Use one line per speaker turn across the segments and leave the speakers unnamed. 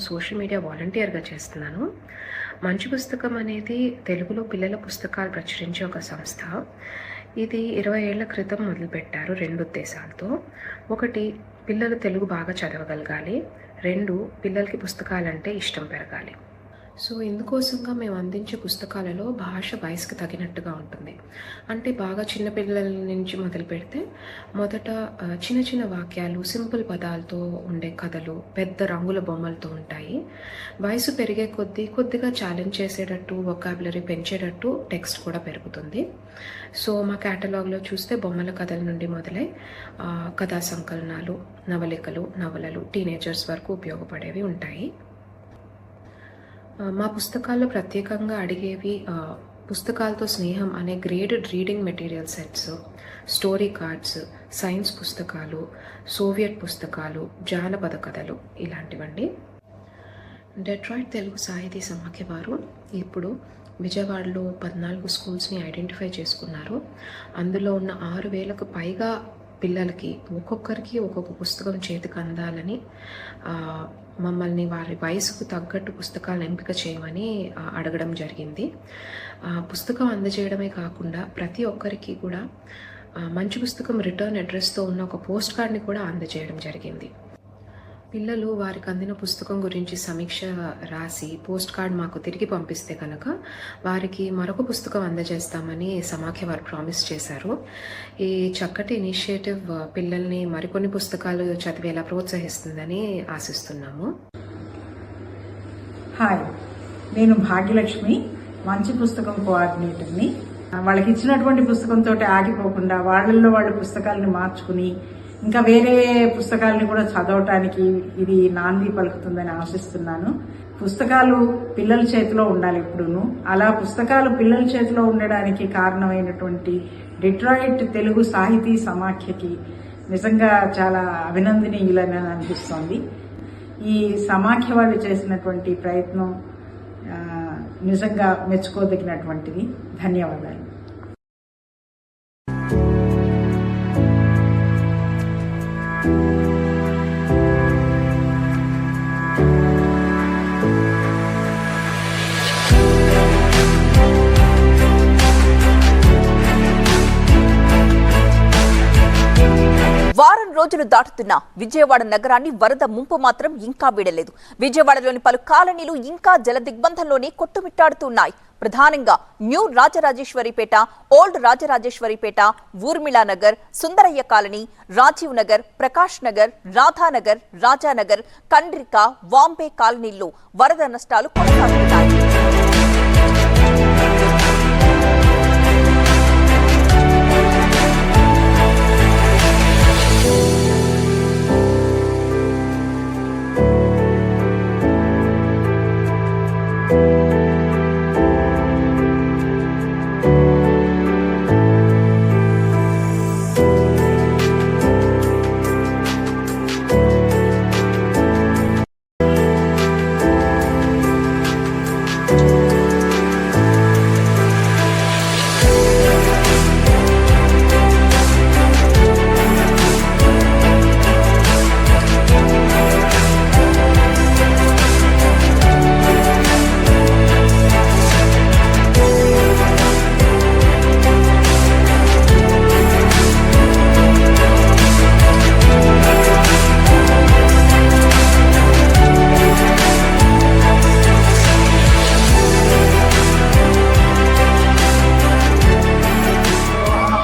Social media వాలంటీర్గా చేస్తున్నాను. మంచి పుస్తకం అనేది తెలుగులో పిల్లల పుస్తకాలు ప్రచురించే ఒక సంస్థ. ఇది 20 ఏళ్ల క్రితం మొదలుపెట్టారు 2 ఉద్దేశాలతో. ఒకటి, పిల్లలు తెలుగు బాగా చదవగలగాలి. 2, పిల్లలకి పుస్తకాలంటే ఇష్టం పెరగాలి. సో ఇందుకోసంగా మేము అందించే పుస్తకాలలో భాష వయసుకు తగినట్టుగా ఉంటుంది. అంటే బాగా చిన్నపిల్లల నుంచి మొదలు పెడితే మొదట చిన్న చిన్న వాక్యాలు, సింపుల్ పదాలతో ఉండే కథలు, పెద్ద రంగుల బొమ్మలతో ఉంటాయి. వయసు పెరిగే కొద్దిగా ఛాలెంజ్ చేసేటట్టు, వొకాబులరీ పెంచేటట్టు టెక్స్ట్ కూడా పెరుగుతుంది. సో మా క్యాటలాగ్లో చూస్తే బొమ్మల కథల నుండి మొదలై కథా సంకలనాలు, నవలికలు, నవలలు, టీనేజర్స్ వరకు ఉపయోగపడేవి ఉంటాయి. మా పుస్తకాల్లో ప్రత్యేకంగా అడిగేవి పుస్తకాలతో స్నేహం అనే graded reading material sets, story cards, science పుస్తకాలు, సోవియట్ పుస్తకాలు, జానపద కథలు ఇలాంటివండి. డెట్రాయిట్ తెలుగు సాహితీ సమాఖ్య వారు ఇప్పుడు విజయవాడలో 14 స్కూల్స్ని ఐడెంటిఫై చేసుకున్నారు. అందులో ఉన్న 6,000కు పైగా పిల్లలకి ఒక్కొక్కరికి ఒక్కొక్క పుస్తకం చేతికి అందాలని మమ్మల్ని వారి వయసుకు తగ్గట్టు పుస్తకాలను ఎంపిక చేయమని అడగడం జరిగింది. పుస్తకం అందజేయడమే కాకుండా ప్రతి ఒక్కరికి కూడా మంచి పుస్తకం రిటర్న్ అడ్రస్తో ఉన్న ఒక పోస్ట్ కార్డ్ని కూడా అందజేయడం జరిగింది. పిల్లలు వారికి అందిన పుస్తకం గురించి సమీక్ష రాసి పోస్ట్ కార్డ్ మాకు తిరిగి పంపిస్తే కనుక వారికి మరొక పుస్తకం అందజేస్తామని సమాఖ్య వారు ప్రామిస్ చేశారు. ఈ చక్కటి ఇనిషియేటివ్ పిల్లల్ని మరికొన్ని పుస్తకాలు చదివేలా ప్రోత్సహిస్తుందని ఆశిస్తున్నాము.
హాయ్, నేను భాగ్యలక్ష్మి, మంచి పుస్తకం కోఆర్డినేటర్ని. వాళ్ళకి ఇచ్చినటువంటి పుస్తకంతో ఆగిపోకుండా వాళ్ళల్లో వాళ్ళు పుస్తకాలను మార్చుకుని ఇంకా వేరే పుస్తకాలని కూడా చదవటానికి ఇది నాంది పలుకుతుందని ఆశిస్తున్నాను. పుస్తకాలు పిల్లల చేతిలో ఉండాలి ఎప్పుడూను. అలా పుస్తకాలు పిల్లల చేతిలో ఉండడానికి కారణమైనటువంటి డెట్రాయిట్ తెలుగు సాహితీ సమాఖ్యకి నిజంగా చాలా అభినందనీయులని అనిపిస్తోంది. ఈ సమాఖ్య వాళ్ళు చేసినటువంటి ప్రయత్నం నిజంగా మెచ్చుకోదగినటువంటిది. ధన్యవాదాలు.
వారం రోజులు దాటుతున్న విజయవాడ నగరాన్ని వరద ముంపు మాత్రం ఇంకా వీడలేదు. విజయవాడలోని పలు కాలనీలు ఇంకా జల దిగ్బంధంలోనే కొట్టుమిట్టాడుతున్నాయి. ప్రధానంగా new Rajarajeswaripeta, old Rajarajeswaripeta, Urmila Nagar, Sundarayya colony, Rajiv Nagar, Prakash Nagar, Radhanagar, Rajanagar, Kandrika, Vambay కాలనీల్లో వరద నష్టాలు కొనసాగుతున్నాయి.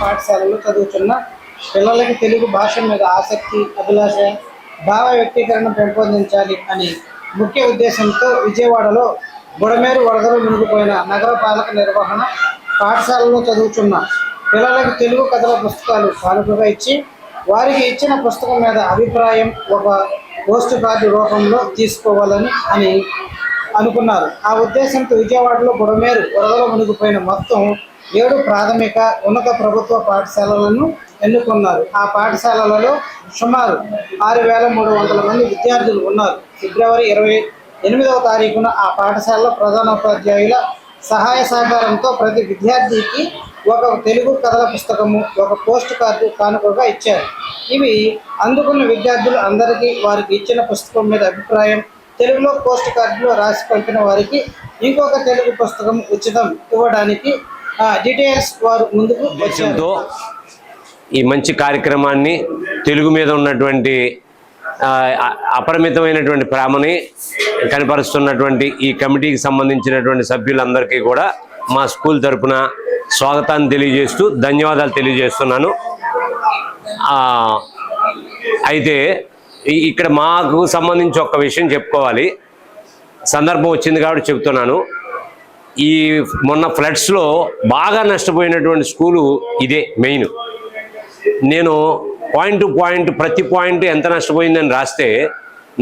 పాఠశాలలో చదువుతున్న పిల్లలకి తెలుగు భాష మీద ఆసక్తి, అభిలాష, భావ వ్యక్తీకరణ పెంపొందించాలి అని ముఖ్య ఉద్దేశంతో విజయవాడలో బుడమేరు వరదలు మునిగిపోయిన నగరపాలక నిర్వహణ పాఠశాలలో చదువుతున్న పిల్లలకి తెలుగు కథల పుస్తకాలు కానుకగా ఇచ్చి వారికి ఇచ్చిన పుస్తకం మీద అభిప్రాయం ఒక పోస్ట్ కార్డు రూపంలో తీసుకోవాలని అనుకున్నారు. ఆ ఉద్దేశంతో విజయవాడలో బుడమేరు వరదలు మునిగిపోయిన మొత్తం 7 ప్రాథమిక ఉన్నత ప్రభుత్వ పాఠశాలలను ఎన్నుకున్నారు. ఆ పాఠశాలలలో సుమారు 6,300 మంది విద్యార్థులు ఉన్నారు. ఫిబ్రవరి 28వ తారీఖున ఆ పాఠశాలలో ప్రధానోపాధ్యాయుల సహాయ సహకారంతో ప్రతి విద్యార్థికి ఒక తెలుగు కథల పుస్తకము, ఒక పోస్ట్ కార్డు కానుకగా ఇచ్చారు. ఇవి అందుకున్న విద్యార్థులు అందరికీ వారికి ఇచ్చిన పుస్తకం మీద అభిప్రాయం, తెలుగులో పోస్ట్ కార్డులో రాసి పంపిన వారికి ఇంకొక తెలుగు పుస్తకం ఉచితం ఇవ్వడానికి డీటెయిల్స్ వారు ముందుకు వచ్చారు.
ఈ మంచి కార్యక్రమాన్ని, తెలుగు మీద ఉన్నటువంటి అపరిమితమైనటువంటి ప్రేమని కనపరుస్తున్నటువంటి ఈ కమిటీకి సంబంధించినటువంటి సభ్యులందరికీ కూడా మా స్కూల్ తరపున స్వాగతాన్ని తెలియజేస్తూ ధన్యవాదాలు తెలియజేస్తున్నాను. అయితే ఇక్కడ మాకు సంబంధించి ఒక విషయం చెప్పుకోవాలి. సందర్భం వచ్చింది కాబట్టి చెప్తున్నాను. ఈ మొన్న ఫ్లడ్స్లో బాగా నష్టపోయినటువంటి స్కూలు ఇదే మెయిన్. నేను పాయింట్ టు పాయింట్ ప్రతి పాయింట్ ఎంత నష్టపోయిందని రాస్తే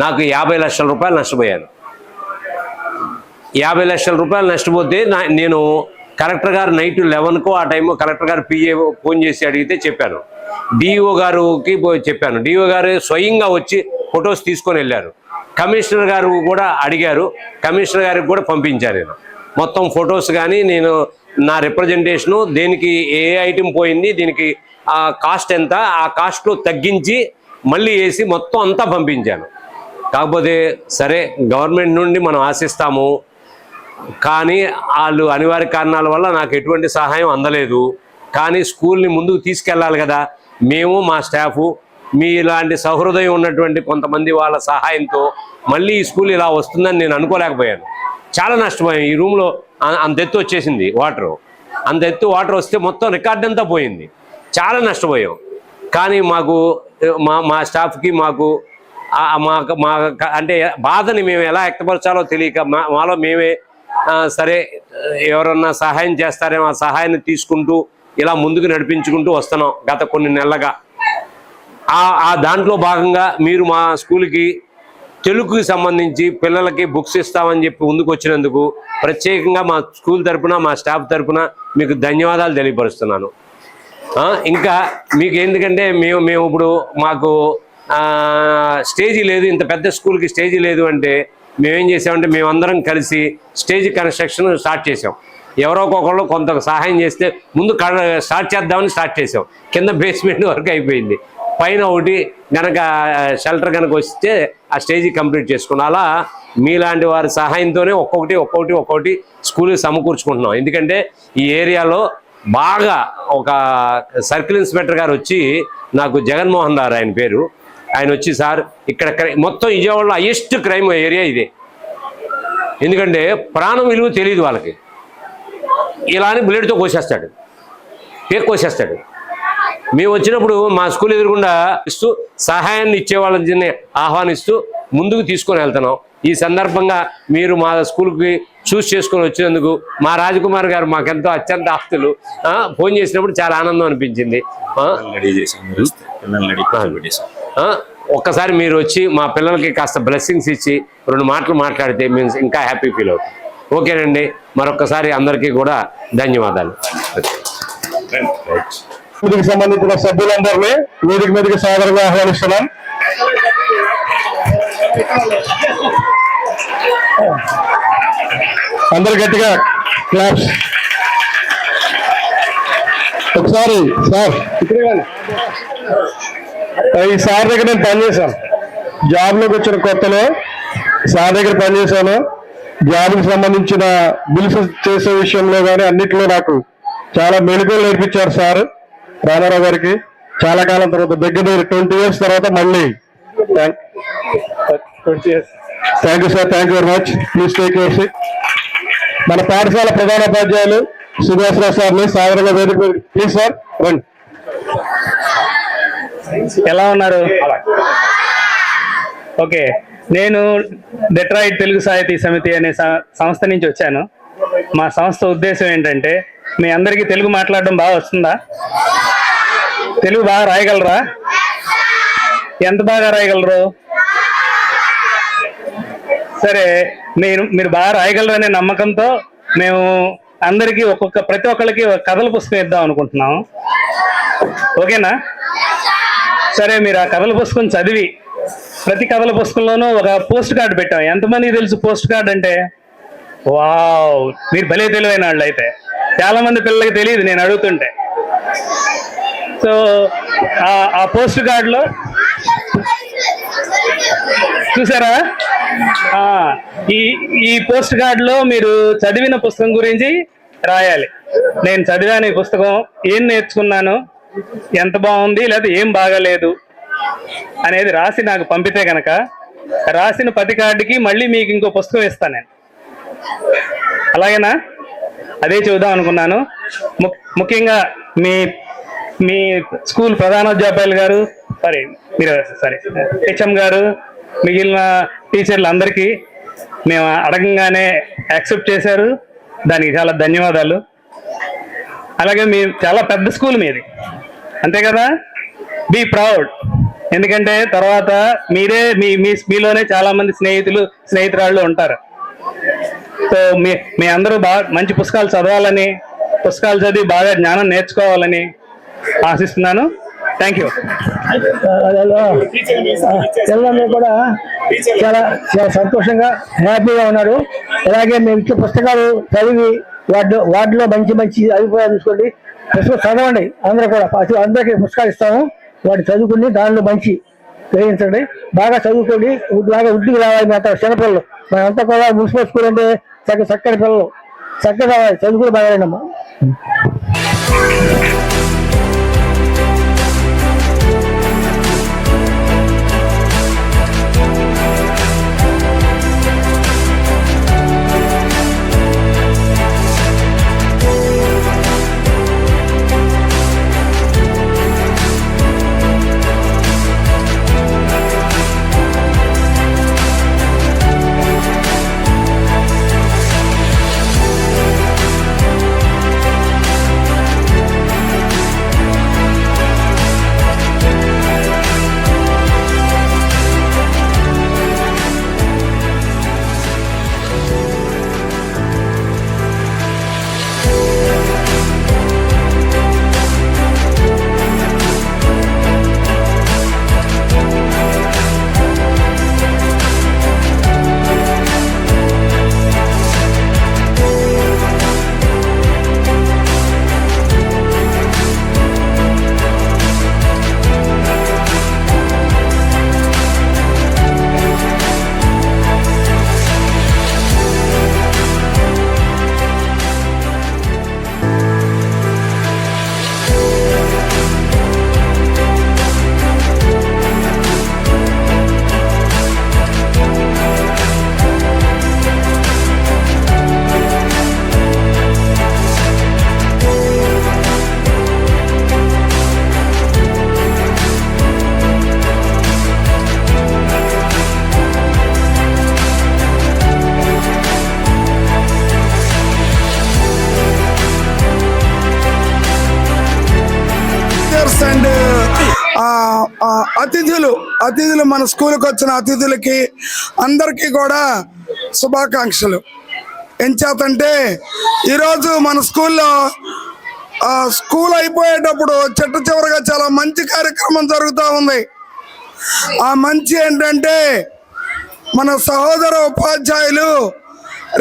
నాకు 50 లక్షల రూపాయలు నష్టపోయాను. 50 లక్షల రూపాయలు నష్టపోతే నేను కలెక్టర్ గారు నైట్ 11కో ఆ టైంలో కలెక్టర్ గారు పిఏ ఫోన్ చేసి అడిగితే చెప్పాను. డిఓ గారికి చెప్పాను. డిఓ గారు స్వయంగా వచ్చి ఫొటోస్ తీసుకొని వెళ్ళారు. కమిషనర్ గారు కూడా అడిగారు. కమిషనర్ గారికి కూడా పంపించాను. నేను మొత్తం ఫొటోస్ కానీ నేను నా రిప్రజెంటేషను దేనికి ఏ ఐటెం పోయింది, దీనికి ఆ కాస్ట్ ఎంత, ఆ కాస్ట్లో తగ్గించి మళ్ళీ వేసి మొత్తం అంతా పంపించాను. కాకపోతే సరే గవర్నమెంట్ నుండి మనం ఆశిస్తాము, కానీ వాళ్ళు అనివార్య కారణాల వల్ల నాకు ఎటువంటి సహాయం అందలేదు. కానీ స్కూల్ని ముందుకు తీసుకెళ్ళాలి కదా. మేము మా స్టాఫు మీలాంటి సహృదయం ఉన్నటువంటి కొంతమంది వాళ్ళ సహాయంతో మళ్ళీ ఈ స్కూల్ ఇలా వస్తుందని నేను అనుకోలేకపోయాను. చాలా నష్టపోయాం. ఈ రూమ్లో అంత ఎత్తు వచ్చేసింది వాటరు. అంత ఎత్తు వాటర్ వస్తే మొత్తం రికార్డ్ అంతా పోయింది. చాలా నష్టపోయాం. కానీ మాకు మా స్టాఫ్కి మాకు మా అంటే బాధని మేము ఎలా వ్యక్తపరచాలో తెలియక మాలో మేమే సరే ఎవరన్నా సహాయం చేస్తారేమో ఆ సహాయాన్ని తీసుకుంటూ ఇలా ముందుకు నడిపించుకుంటూ వస్తున్నాం గత కొన్ని నెలలుగా. ఆ దాంట్లో భాగంగా మీరు మా స్కూల్కి తెలుగుకి సంబంధించి పిల్లలకి బుక్స్ ఇస్తామని చెప్పి ముందుకు వచ్చినందుకు ప్రత్యేకంగా మా స్కూల్ తరపున మా స్టాఫ్ తరపున మీకు ధన్యవాదాలు తెలియపరుస్తున్నాను. ఇంకా మీకు ఎందుకంటే మేము ఇప్పుడు మాకు స్టేజీ లేదు, ఇంత పెద్ద స్కూల్కి స్టేజీ లేదు అంటే మేమేం చేసామంటే మేమందరం కలిసి స్టేజ్ కన్స్ట్రక్షన్ స్టార్ట్ చేసాం. ఎవరో ఒకళ్ళు కొంత సహాయం చేస్తే ముందు స్టార్ట్ చేద్దామని స్టార్ట్ చేసాం. కింద బేస్మెంట్ వరకు అయిపోయింది. పైన ఒకటి కనుక షెల్టర్ కనుక వస్తే ఆ స్టేజీ కంప్లీట్ చేసుకున్నాం. అలా మీలాంటి వారి సహాయంతోనే ఒక్కొక్కటి స్కూల్కి సమకూర్చుకుంటున్నాం. ఎందుకంటే ఈ ఏరియాలో బాగా ఒక సర్కిల్ ఇన్స్పెక్టర్ గారు వచ్చి నాకు జగన్మోహన్ రావు ఆయన పేరు, ఆయన వచ్చి సార్ ఇక్కడ మొత్తం విజయవాడలో హైయెస్ట్ క్రైమ్ ఏరియా ఇదే. ఎందుకంటే ప్రాణం విలువ తెలియదు వాళ్ళకి. ఇలా అని బ్లేడ్తో కోసేస్తాడు, కోసేస్తాడు. మేము వచ్చినప్పుడు మా స్కూల్ ఎదురుగుండా ఇస్తూ సహాయాన్ని ఇచ్చే వాళ్ళని ఆహ్వానిస్తూ ముందుకు తీసుకొని వెళ్తున్నాం. ఈ సందర్భంగా మీరు మా స్కూల్కి చూస్ చేసుకొని వచ్చినందుకు మా రాజకుమార్ గారు మాకెంతో అత్యంత ఆప్తులు. ఫోన్ చేసినప్పుడు చాలా ఆనందం అనిపించింది. ఒక్కసారి మీరు వచ్చి మా పిల్లలకి కాస్త బ్లెస్సింగ్స్ ఇచ్చి 2 మాటలు మాట్లాడితే మేము ఇంకా హ్యాపీ ఫీల్ అవుతాం. ఓకేనండి, మరొక్కసారి అందరికీ కూడా ధన్యవాదాలు.
వీటికి సంబంధించిన సభ్యులందరినీ వేదిక మీదకి సాదరంగా ఆహ్వానిస్తున్నాం. అందరు గట్టిగా క్లాప్స్. ఒకసారి సార్ ఈ సార్ దగ్గర నేను పనిచేశాను. జాబ్లోకి వచ్చిన కొత్తలో సార్ దగ్గర పనిచేశాను. జాబ్కి సంబంధించిన బిల్స్ చేసే విషయంలో కానీ అన్నింటిలో నాకు చాలా మెళుకువలు నేర్పించారు సార్. రామారావు గారికి చాలా కాలం తర్వాత దగ్గర 20 years తర్వాత మళ్ళీ thank you sir, thank you very much. Please take your seat. మన పాఠశాల ప్రధానోపాధ్యాయులు సుభాష్రావు సార్ని సాధారణంగా వేదిక ప్లీజ్ సార్ రండి.
ఎలా ఉన్నారు? ఓకే, నేను డెట్రాయిట్ తెలుగు సాహితీ సమితి అనే సంస్థ నుంచి వచ్చాను. మా సంస్థ ఉద్దేశం ఏంటంటే మీ అందరికీ తెలుగు మాట్లాడడం బాగా వస్తుందా? తెలుగు బాగా రాయగలరా? ఎంత బాగా రాయగలరు? సరే, మీరు బాగా రాయగలరనే నమ్మకంతో మేము అందరికీ ప్రతి ఒక్కరికి కథల పుస్తకం ఇద్దాం అనుకుంటున్నాం. ఓకేనా? సరే, మీరు ఆ కథల పుస్తకం చదివి ప్రతి కథల పుస్తకంలోనూ ఒక పోస్ట్ కార్డు పెట్టాం. ఎంతమందికి తెలుసు పోస్ట్ కార్డు అంటే? వావ్, మీరు భలే తెలివైన వాళ్ళు. అయితే చాలా మంది పిల్లలకి తెలియదు నేను అడుగుతుంటే. సో ఆ పోస్ట్ కార్డులో చూసారా, ఈ పోస్ట్ కార్డులో మీరు చదివిన పుస్తకం గురించి రాయాలి. నేను చదివాను ఈ పుస్తకం, ఏం నేర్చుకున్నాను, ఎంత బాగుంది లేదా ఏం బాగాలేదు అనేది రాసి నాకు పంపితే కనుక రాసిన ప్రతి కార్డుకి మళ్ళీ మీకు ఇంకో పుస్తకం ఇస్తాను నేను. అలాగేనా? అదే చూద్దాం అనుకున్నాను. ముఖ్యంగా మీ స్కూల్ ప్రధానోపాధ్యాయులు గారు, హెచ్ఎం గారు, మిగిలిన టీచర్లు అందరికీ మేము అడగంగానే యాక్సెప్ట్ చేశారు. దానికి చాలా ధన్యవాదాలు. అలాగే మీ చాలా పెద్ద స్కూల్ మీది, అంతే కదా? Be proud. ఎందుకంటే తర్వాత మీరే మీలోనే చాలా మంది స్నేహితురాళ్ళు ఉంటారు. సో మీ అందరూ బాగా మంచి పుస్తకాలు చదవాలని, పుస్తకాలు చదివి బాగా జ్ఞానం నేర్చుకోవాలని ఆశిస్తున్నాను. Thank you.
పిల్లలందరూ కూడా చాలా చాలా సంతోషంగా హ్యాపీగా ఉన్నారు. అలాగే మేము ఇచ్చే పుస్తకాలు చదివి వాటిలో మంచి మంచి అభిప్రాయాలు తీసుకోండి. పుస్తకం చదవండి. అందరూ కూడా అందరికీ పుస్తకాలు ఇస్తాము. వాటి చదువుకుని దానిలో మంచి గ్రహించండి. బాగా చదువుకోండి. బాగా వృద్ధికి రావాలి. అంతా చిన్నపిల్లలు మనంతా కూడా మున్సిపల్ స్కూల్ అంటే చక్కటి పిల్లలు చక్కగా రావాలి. చదువుకుని బాగాలేనమ్మా.
అండ్ అతిథులు మన స్కూల్కి వచ్చిన అతిథులకి అందరికీ కూడా శుభాకాంక్షలు. ఎంచేతంటే ఈరోజు మన స్కూల్లో స్కూల్ అయిపోయేటప్పుడు చివరగా చాలా మంచి కార్యక్రమం జరుగుతూ ఉంది. ఆ మంచి ఏంటంటే మన సహోదర ఉపాధ్యాయులు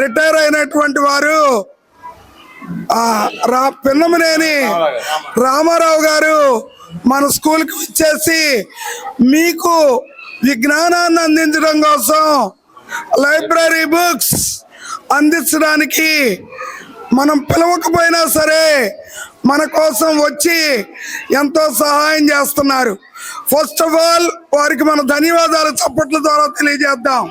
రిటైర్ అయినటువంటి వారు పిన్నమనేని రామారావు గారు మన స్కూల్కి వచ్చేసి మీకు విజ్ఞానాన్ని అందించడం కోసం లైబ్రరీ బుక్స్ అందించడానికి మనం పిలవకపోయినా సరే మన కోసం వచ్చి ఎంతో సహాయం చేస్తున్నారు. ఫస్ట్ ఆఫ్ ఆల్ వారికి మన ధన్యవాదాలు చప్పట్ల ద్వారా తెలియజేద్దాం.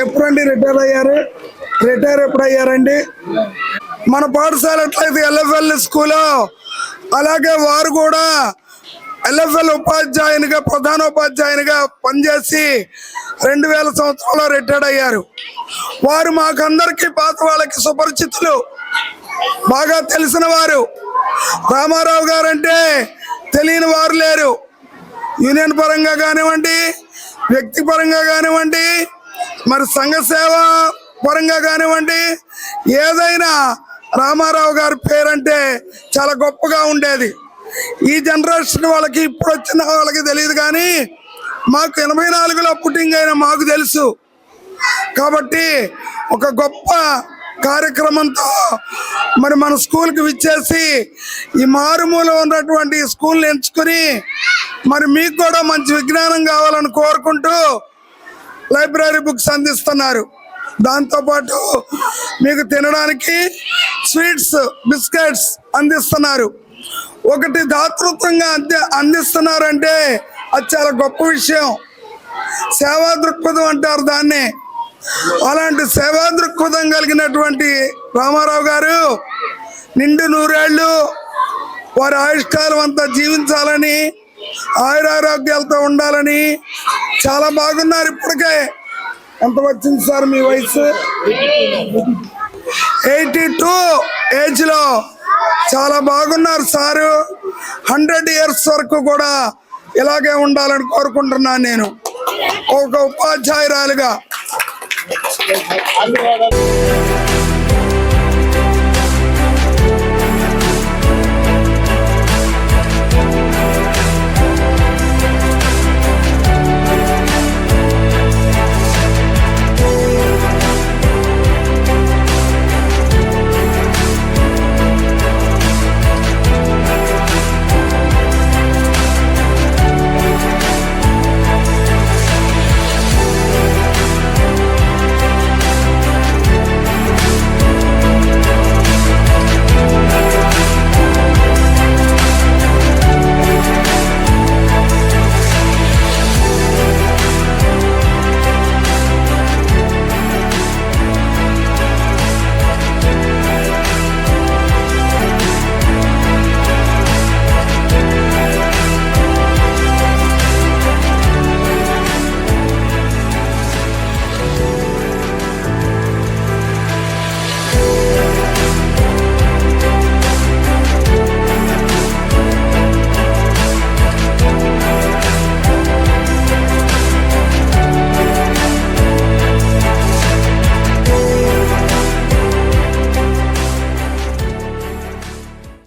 ఎప్పుడండి రిటైర్ అయ్యారు? రిటైర్ ఎప్పుడు అయ్యారండి? మన పాఠశాల ఎట్లయితే ఎల్ఎఫ్ఎల్ స్కూల్, అలాగే వారు కూడా ఎల్ఎఫ్ఎల్ ఉపాధ్యాయునిగా ప్రధానోపాధ్యాయునిగా పనిచేసి 2000 సంవత్సరంలో రిటైర్డ్ అయ్యారు. వారు మాకందరికి పాత వాళ్ళకి సుపరిచితులు, బాగా తెలిసిన వారు. రామారావు గారు అంటే తెలియని వారు లేరు. యూనియన్ పరంగా కానివ్వండి, వ్యక్తి పరంగా కానివ్వండి, మరి సంఘ సేవ పరంగా కానివ్వండి, ఏదైనా రామారావు గారి పేరంటే చాలా గొప్పగా ఉండేది. ఈ జనరేషన్ వాళ్ళకి ఇప్పుడు వచ్చిన వాళ్ళకి తెలియదు, కానీ మాకు 84లో పుట్టింగ్ అయిన మాకు తెలుసు. కాబట్టి ఒక గొప్ప కార్యక్రమంతో మరి మన స్కూల్కి విచ్చేసి ఈ మారుమూల ఉన్నటువంటి స్కూల్ని ఎంచుకుని మరి మీకు కూడా మంచి విజ్ఞానం కావాలని కోరుకుంటూ లైబ్రరీ బుక్స్ అందిస్తున్నారు. దాంతోపాటు మీకు తినడానికి స్వీట్స్, బిస్కెట్స్ అందిస్తున్నారు. ఒకటి దాతృత్వంగా అందిస్తున్నారంటే అది చాలా గొప్ప విషయం. సేవా దృక్పథం అంటారు దాన్ని. అలాంటి సేవా దృక్పథం కలిగినటువంటి రామారావు గారు నిండు నూరేళ్లు వారి ఆయుష్కాలం అంతా జీవించాలని, ఆయురారోగ్యాలతో ఉండాలని. చాలా బాగున్నారు. ఇప్పటికే ఎంత వచ్చింది సార్ మీ వయసు? 82 ఏజ్లో చాలా బాగున్నారు సారు. 100 years వరకు కూడా ఇలాగే ఉండాలని కోరుకుంటున్నాను నేను ఒక ఉపాధ్యాయురాలుగా.